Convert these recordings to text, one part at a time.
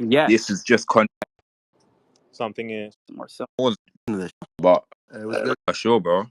Yes. this is just content. Something is More so. But It was good. for sure, bro.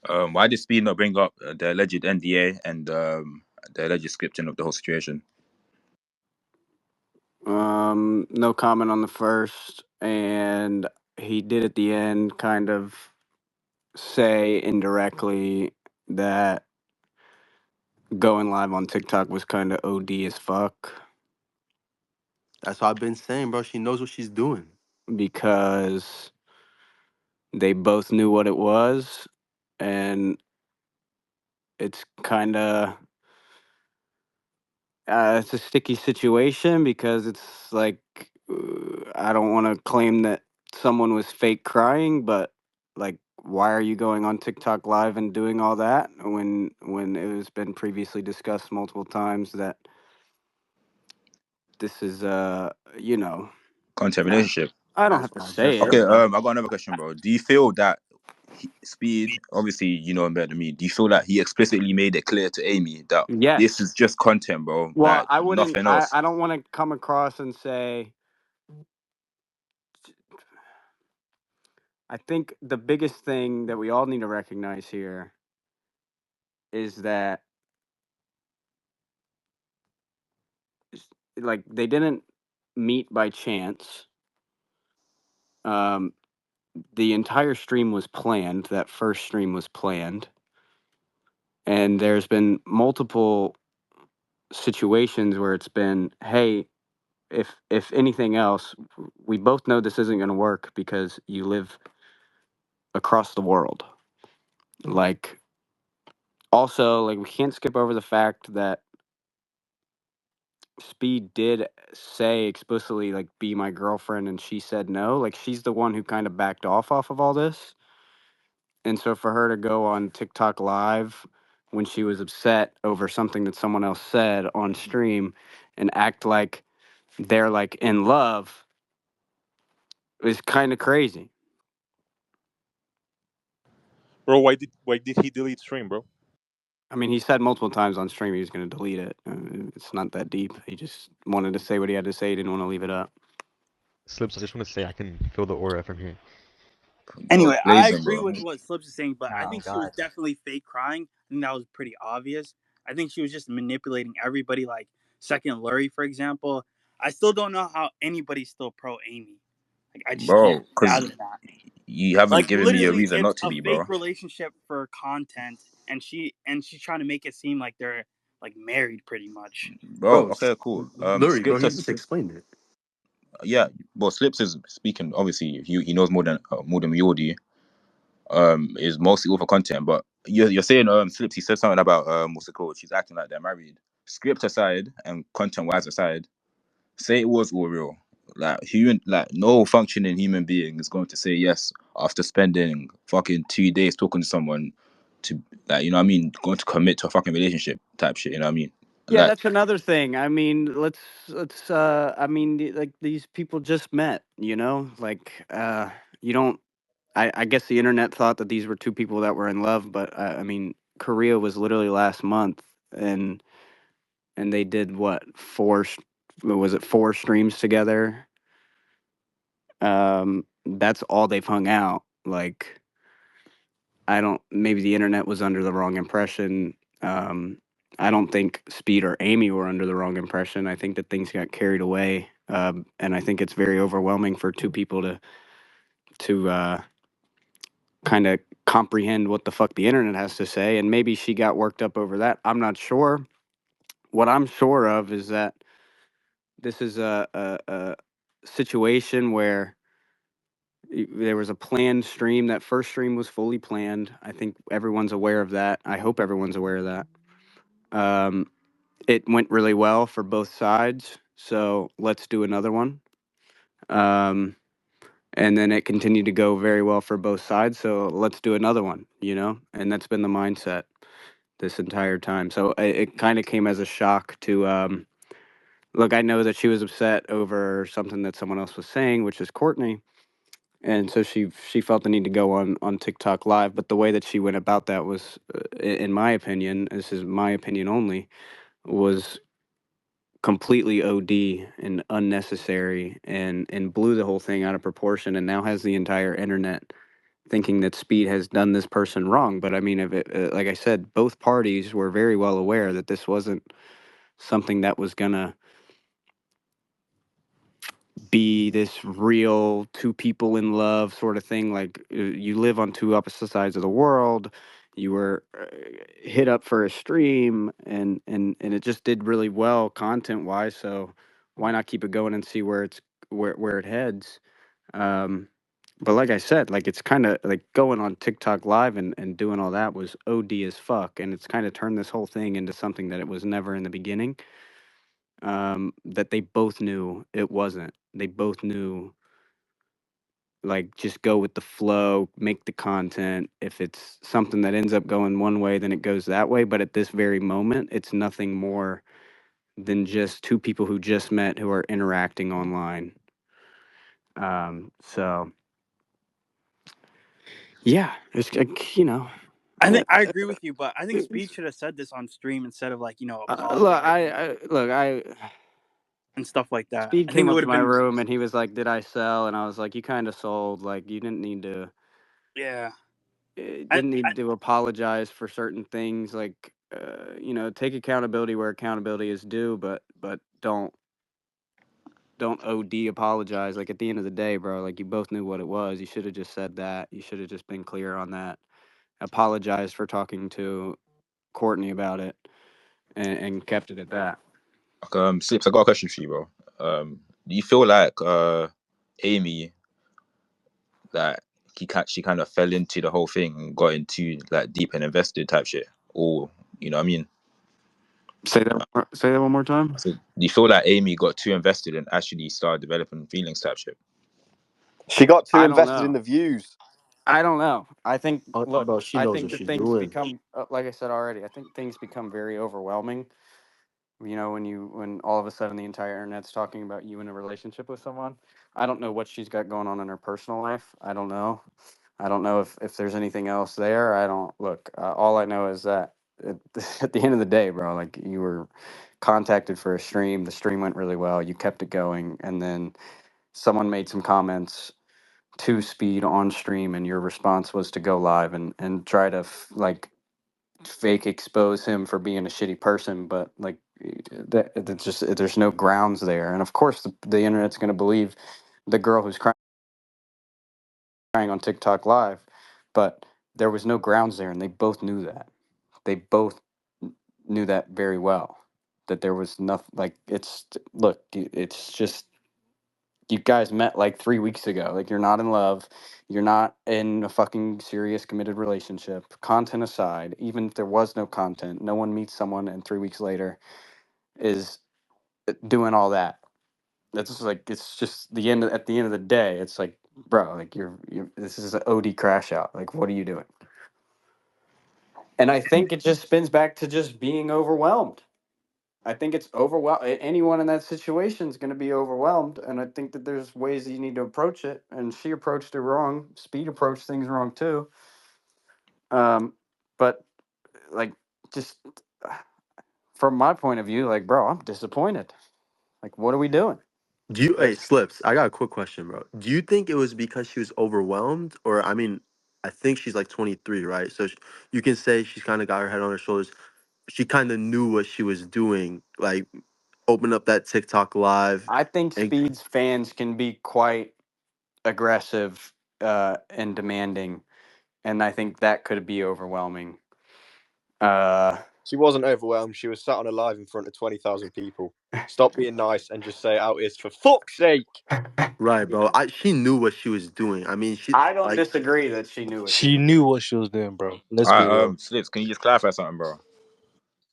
Why did Speed not bring up the alleged NDA and the alleged scripting of the whole situation? No comment on the first, and he did at the end kind of say indirectly that going live on TikTok was kind of OD as fuck That's what I've been saying, bro. She knows what she's doing. because they both knew what it was, and it's kind of it's a sticky situation because it's like I don't want to claim that someone was fake crying, but like, why are you going on TikTok live and doing all that when it has been previously discussed multiple times that this is you know, Content I relationship. I don't That's have to what I say just it. Okay, said, bro. I got another question, bro. Do you feel that Speed, obviously you know him better than me, do you feel that he explicitly made it clear to Amy that Yes. this is just content, bro, Well, like I wouldn't. nothing else? I don't want to come across and say. I think the biggest thing that we all need to recognize here is that like they didn't meet by chance. Um, the entire stream was planned. That first stream was planned, and there's been multiple situations where it's been, hey, if anything else, we both know this isn't going to work because you live across the world. Like, also, like we can't skip over the fact that Speed did say explicitly, like, be my girlfriend, and she said no. Like, she's the one who kind of backed off of all this. And so for her to go on TikTok live when she was upset over something that someone else said on stream and act like they're like in love is kind of crazy. bro. Why did he delete stream, bro? I mean, he said multiple times on stream he was going to delete it. It's not that deep. He just wanted to say what he had to say. He didn't want to leave it up. Slips, I just want to say I can feel the aura from here. Anyway, I Blazing, agree bro. with what Slips is saying, but I Oh think she was God. definitely fake crying. I think that was pretty obvious. I think she was just manipulating everybody, like Second Lurie, for example. I still don't know how anybody's still pro Amy. Like, I just Bro, can't because fathom that. you haven't Like, given me a literally, reason it's not to a be, bro. fake relationship for content, and she's trying to make it seem like they're like married, pretty much. Bro, Bro, okay, cool. Lurie, bro, he Scriptus, just explained it. yeah. Well, Slips is speaking. Obviously, he knows more than we all do. Is mostly all for content. But you're saying Slips. He said something about what's it called? She's acting like they're married. Script aside and content wise aside, say it was all real. Like no functioning human being is going to say yes after spending fucking 2 days talking to someone to, like, you know what I mean, going to commit to a fucking relationship type shit. You know what I mean? Yeah, Like, that's another thing. I mean, let's I mean, like these people just met, you know? Like you don't I guess the internet thought that these were two people that were in love, but I mean, Korea was literally last month and they did what? What was it? 4 streams together. That's all they've hung out. Like, I don't. Maybe the internet was under the wrong impression. I don't think Speed or Amy were under the wrong impression. I think that things got carried away, and I think it's very overwhelming for two people to kind of comprehend what the fuck the internet has to say. And maybe she got worked up over that. I'm not sure. What I'm sure of is that this is a situation where there was a planned stream. That first stream was fully planned. I think everyone's aware of that. I hope everyone's aware of that. It went really well for both sides, so let's do another one. And then it continued to go very well for both sides, so let's do another one, you know? And that's been the mindset this entire time. So it kind of came as a shock to look, I know that she was upset over something that someone else was saying, which is Courtney. And so she felt the need to go on TikTok live, but the way that she went about that was, in my opinion, this is my opinion only, was completely OD and unnecessary, and blew the whole thing out of proportion, and now has the entire internet thinking that Speed has done this person wrong. But I mean, if it, like I said, both parties were very well aware that this wasn't something that was gonna be this real two people in love sort of thing. Like you live on two opposite sides of the world. You were hit up for a stream, and it just did really well content wise. So why not keep it going and see where it's where it heads? Um, but like I said, like it's kind of like going on TikTok live and doing all that was OD as fuck, and it's kind of turned this whole thing into something that it was never in the beginning. That they both knew it wasn't. They both knew, like, just go with the flow, make the content. If it's something that ends up going one way, then it goes that way. But at this very moment, it's nothing more than just two people who just met who are interacting online. So yeah, it's like, I uh, think I agree with you, but I think Speed should have said this on stream instead of like look, apologizing I and stuff like that. Speed I think came it up would to have my been room and he was like, "Did I sell?" And I was like, "You kind of sold. Like, you didn't need to." yeah. I, Didn't need to apologize for certain things, like take accountability where accountability is due, but don't OD apologize. Like, at the end of the day, bro, like, you both knew what it was. You should have just said that. You should have just been clear on that. Apologized for talking to Courtney about it, and kept it at that. Slips, I got a question for you, bro. Do you feel like Amy, that she kind of fell into the whole thing and got into like deep and invested type shit, or you know what I mean? Say that one more time. So do you feel like Amy got too invested and actually started developing feelings type shit? She got too I don't invested in know. the views. I don't know. I think, Oh, look, bro, she I knows think what that she's things doing. become, like I said already, I think things become very overwhelming. When all of a sudden the entire internet's talking about you in a relationship with someone. I don't know what she's got going on in her personal life. I don't know. I don't know if there's anything else there. I don't look. All I know is that at, at the end of the day, bro, like, you were contacted for a stream. The stream went really well. You kept it going, and then someone made some comments to Speed on stream, and your response was to go live and try to like fake expose him for being a shitty person. But like, that's just, there's no grounds there. And of course the internet's going to believe the girl who's crying on TikTok live, but there was no grounds there, and they both knew that. They both knew that very well, that there was nothing. Like, it's, look, it's just, you guys met like 3 weeks ago. Like, you're not in love. You're not in a fucking serious committed relationship. Content aside, even if there was no content, no one meets someone and 3 weeks later is doing all that. That's just like, it's just the end. At the end of the day, it's like, bro, like, you're this is an OD crash out. Like, what are you doing? And I think it just spins back to just being overwhelmed. I think it's overwhelmed. Anyone in that situation is going to be overwhelmed, and I think that there's ways that you need to approach it. And she approached it wrong. Speed approached things wrong too. But like, just from my point of view, like, bro, I'm disappointed. Like, what are we doing? Do you, hey, Slips, I got a quick question, bro. Do you think it was because she was overwhelmed? Or, I mean, I think she's like 23, right? So you can say she's kind of got her head on her shoulders. She kind of knew what she was doing, like open up that TikTok live. I think And Speed's fans can be quite aggressive and demanding, and I think that could be overwhelming. Uh, She wasn't overwhelmed. She was sat on a live in front of 20,000 people. Stop being nice and just say it out is for fuck's sake. right, bro. She knew what she was doing. I mean, she I don't like disagree that she knew what she She was knew doing. what she was doing, bro. Let's All be right, real. Slips, can you just clarify something, bro?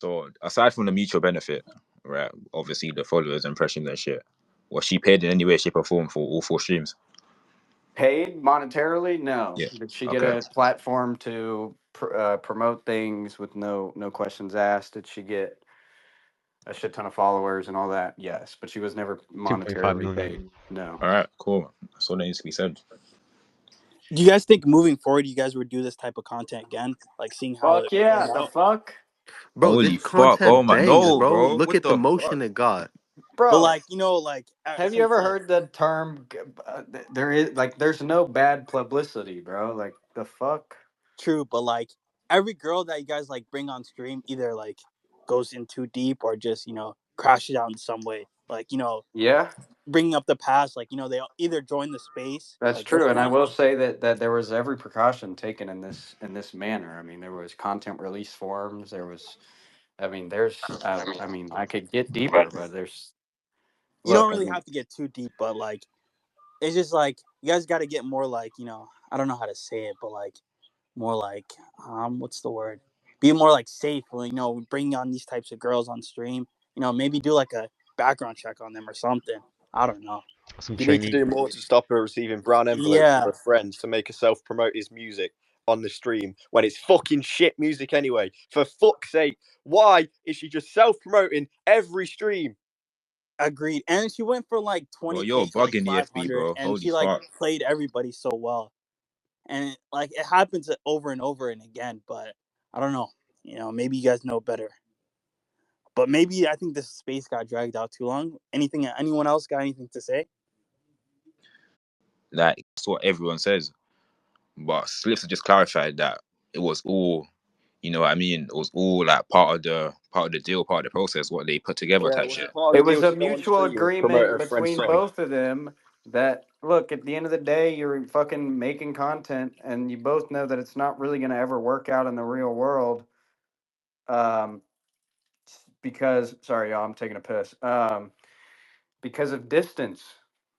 So aside from the mutual benefit, right? Obviously the followers, impressions and shit. Was she paid in any way, shape, or form for all 4 streams? Paid monetarily? No. Yeah. Did she get Okay. a platform to promote things with no questions asked? Did she get a shit ton of followers and all that? Yes, but she was never 2.5 monetarily million. paid. No. All right. Cool. That's all that needs to be said. Do you guys think moving forward, you guys would do this type of content again? Like seeing how Fuck it played yeah! The out fuck. Bro, this Holy fuck! Oh content my, bangs, no, bro. bro. Look What at the the fuck? motion it got. But Bro, like, you know, like have you since ever heard the term? There is like, there's no bad publicity, bro. Like the fuck. true, but like every girl that you guys like bring on stream either like goes in too deep or just crashes out in some way. Like Yeah, bringing up the past, like they either join the space that's like this true, and I one. will say that there was every precaution taken in this manner. I mean, there was content release forms. There was, I mean, I mean, I could get deeper, but there's. You don't Look, I really mean, have to get too deep, but like it's just like you guys got to get more like I don't know how to say it, but like more like what's the word? Be more like safe when bringing on these types of girls on stream. Maybe do like a background check on them or something. I don't know. Some You need to training. do more to stop her receiving brown envelopes from Yeah, her friends to make herself promote his music on the stream when it's fucking shit music anyway. For fuck's sake, why is she just self promoting every stream? agreed. And she went for like Bro, 20K you're to like bugging EFB, 500, bro. and Holy she like fuck. played everybody so well. And like it happens over and over and again. But I don't know. Maybe you guys know better. But maybe I think this space got dragged out too long. Anything? Anyone else got anything to say? Like that's what everyone says. But Slips just clarified that it was all, you know what I mean? It was all like part of the deal, part of the process, what they put together Yeah, type was it shit. part of it the deal was a to go on mutual stream and promote agreement her friend's between song? both of them that look, at the end of the day, you're fucking making content, and you both know that it's not really going to ever work out in the real world. Um, because sorry, y'all, I'm taking a piss. Because of distance.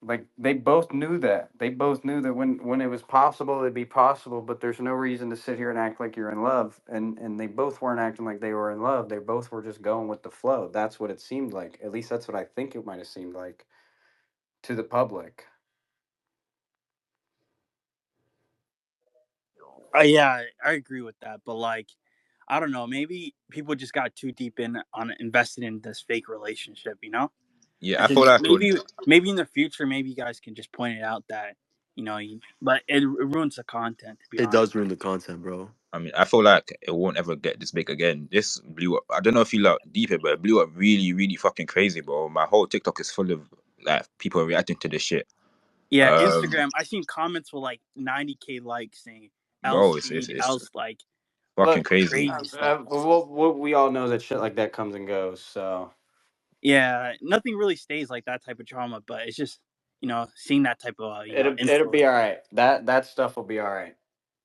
Like they both knew that. They both knew that when it was possible, it'd be possible. But there's no reason to sit here and act like you're in love. And they both weren't acting like they were in love. They both were just going with the flow. That's what it seemed like. At least that's what I think it might have seemed like to the public. Yeah, I agree with that. But like, I don't know. Maybe people just got too deep in on invested in this fake relationship. Yeah, I And feel then like it would, maybe in the future, maybe you guys can just point it out that but it ruins the content. To be It honest. does ruin the content, bro. I mean, I feel like it won't ever get this big again. This blew up. I don't know if you like deep it, but it blew up really, really fucking crazy, bro. My whole TikTok is full of like people reacting to this shit. Yeah, Um, Instagram. I seen comments with like 90K likes saying L bro, speed, it's else like fucking Look, crazy. crazy stuff. we all know that shit like that comes and goes. So Yeah, nothing really stays like that type of trauma, but it's just seeing that type of it'll influence. be all right. That stuff will be all right.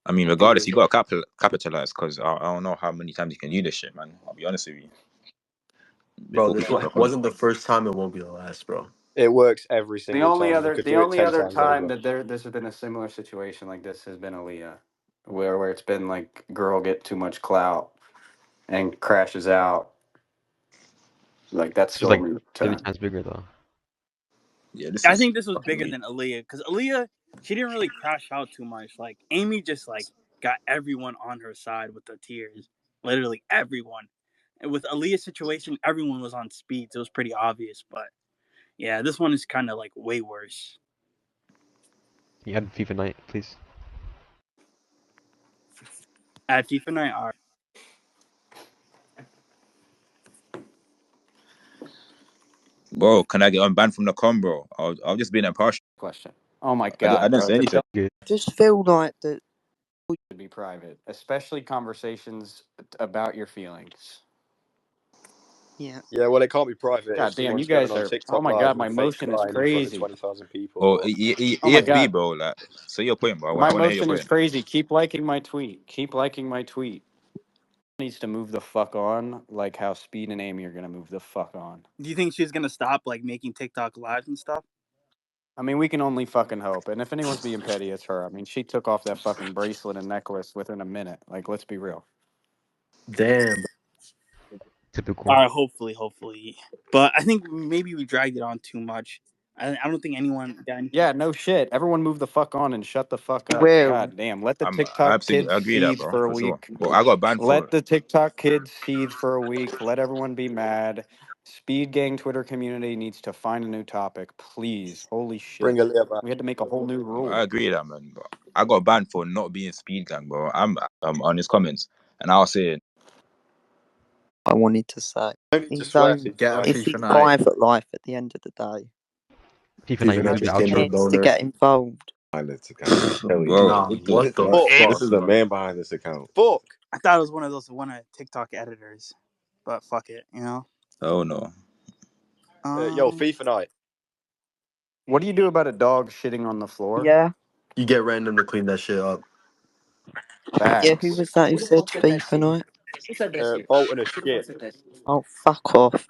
I mean, And regardless, you got to capitalize because I don't know how many times you can do this shit, man. I'll be honest with you. Bro, Before this people start coming. wasn't the first time. It won't be the last, bro. It works every single time. You could The do it only 10 other times time over. that this has been a similar situation like this has been Aaliyah, where it's been like girl get too much clout and crashes out. Like that's This is the like only 30 time. times bigger though. Yeah, this I is think this was fucking bigger weak. than Aaliyah because Aaliyah she didn't really crash out too much. Like Amy just like got everyone on her side with the tears, literally everyone. And with Aaliyah's situation, everyone was on speed, so it was pretty obvious. But yeah, this one is kind of like way worse. Can you add FIFA night, please? At FIFA night, all right. Bro, can I get unbanned from the com, bro? I'll just be an impartial. Question. Oh my I god, didn't bro! say anything. Good. Just feel like that. Should be private, especially conversations about your feelings. Yeah. Yeah, well, it can't be private if God damn, you someone's going guys on are. Oh TikTok my live god, and my fake motion is crying in front of crazy. 20,000 people. Oh, But Oh my EFB, god, bro. Like, say your point, bro. I my want to hear your motion is point. crazy. Keep liking my tweet. Keep liking my tweet. Needs to move the fuck on, like how Speed and Amy are gonna move the fuck on. Do you think she's gonna stop like making TikTok lives and stuff? I mean, we can only fucking hope. And if anyone's being petty, it's her. I mean, she took off that fucking bracelet and necklace within a minute. Like, let's be real. Damn. Typical. All right, hopefully. But I think maybe we dragged it on too much. I don't think anyone got anything. Yeah, no shit. Everyone move the fuck on and shut the fuck up. Well, God damn. Let the I TikTok absolutely kids agree with that, seethe bro, for a for sure. week. But I got banned for Let the TikTok kids seethe for a week. Let everyone be mad. Speed Gang Twitter community needs to find a new topic, please. Holy bring shit. Aaliyah back. We had to make a whole new I rule. agree with that, man. But I got banned for not being speed gang, bro. I'm on his comments, and I was saying I wanted to say. Don't need to His swear, own, Get a FIFA. it's FIFA his night. private life at the end of the day. FIFA night, you FIFA want me night to do the just Who came to a outro? cares to boner. get involved? Behind this account. I'm telling you, bro. bro. Nah, what the Fuck. This fuck, is the bro? man behind this account. Fuck. I thought it was one of those TikTok editors, but fuck it, you know. Oh no. Yo, Um, FIFA night. What do you do about a dog shitting on the floor? Yeah. You get random to clean that shit up. Yeah, who Facts. was that who said FIFA night? Bolton a shit. Oh, fuck off.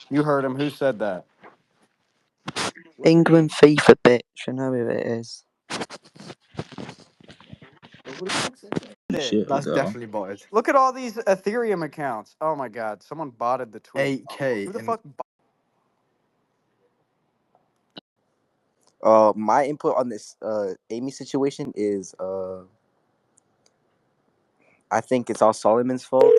You heard him. Who said that? England FIFA bitch, I know who it is. Shit, what That's the hell? definitely botted. Look at all these Ethereum accounts. Oh my god, someone botted the tweet. 8K Who the in fuck? My input on this Amy situation is I think it's all Solomon's fault.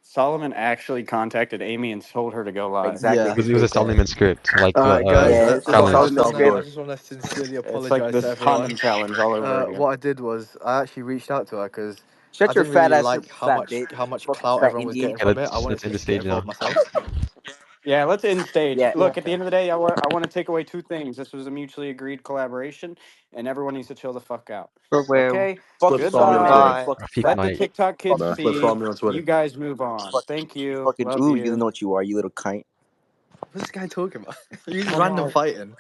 Solomon actually contacted Amy and told her to go live. Exactly, Yeah. because It was a Solomon script, like the Alright, guys, yeah, it's all before I challenge. Solomon's start, script. I just want to sincerely It's like apologize to this everyone. condom challenge all over again. What I did was I actually reached out to her because I Shut your didn't fat really ass up, like fat bitch. how much Fucking clout fat everyone was Indian. getting Yeah, from it. I let's wanted end the to get stage now. involved myself. Yeah, let's end stage. Yeah, Look, at the end of the day, I want to take away two things. This was a mutually agreed collaboration, and everyone needs to chill the fuck out. For real. Okay? Fuck Slips you, follow me on Goodbye. Twitter. goodbye. Fucking FIFA Let fat the night. bitch. TikTok kids Bye. Slips follow see. me on You Twitter. guys move on. Thank you. fucking Love ooh, you don't know you. what you are, you little cunt. What's this guy talking about? You just Come random on. fighting.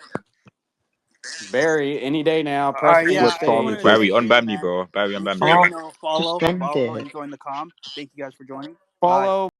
Barry, any day now. all Press right, to yeah. end Slips I just follow me wanted stage. to too. Barry, say, hey unban me, man, bro. Barry, make unban sure me. Oh, you just follow end it. and join the com. Thank you guys for joining. Bye. Follow